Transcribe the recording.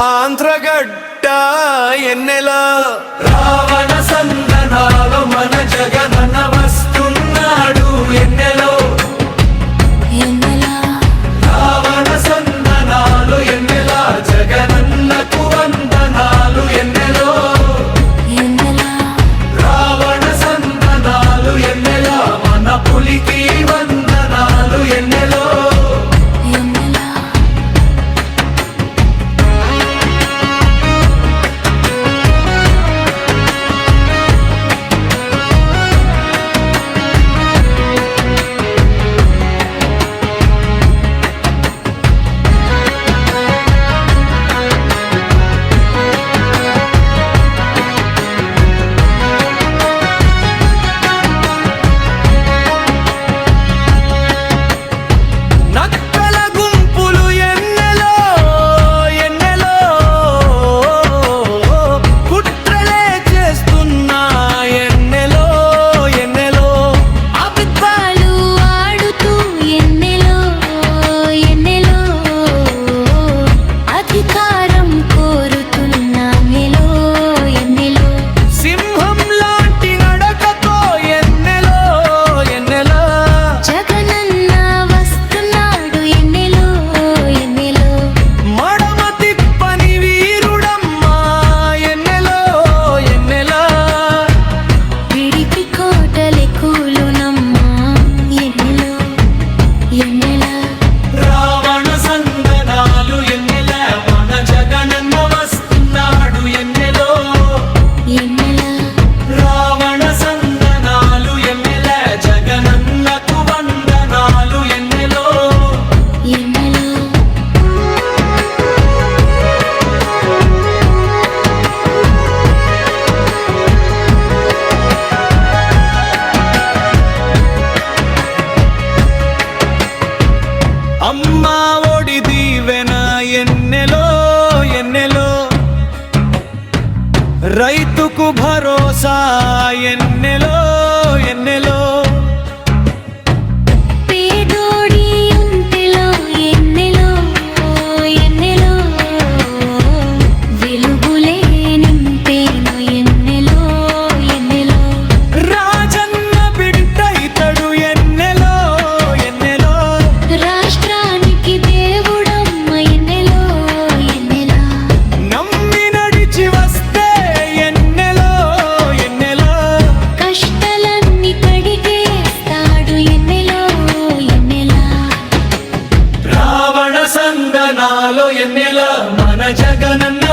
ఆంధ్రగడ్డ ఎన్నెల రావణ సందనాలు మన జగనన్న వస్తున్నాడు ఎన్నెలో రావణ సందనాలు ఎన్నెల జగనన్నకు వందనాలు ఎన్నెలో రావణ సందనాలు ఎన్నెల మన పులికి వందనాలు ఎన్నెలో అమ్మా ఒడి దీవెన ఎన్నెలో ఎన్నెలో రైతుకు భరోసా ఎన్నెలో ఎన్నెలో పేదోడి ఇంటిలో ఎన్నెలో ఎన్నెలో వెలుగులే నింపేను ఎన్నెలో ఎన్నెలో రాజన్న బిడ్డ ఇతడు ఎన్నెలో ఎన్నెలో రాష్ట్రానికి దేవుడమ్మ ఎన్నెలో ఎన్నెలో నమ్మి నడిచి వస్తే ఎన్నెలో ఎన్నెలో కష్టాలన్నీ కడిగేస్తాడు ఎన్నెలో ఎన్నెలో రావణ సందనాలు ఎన్నెల మన జగనన్న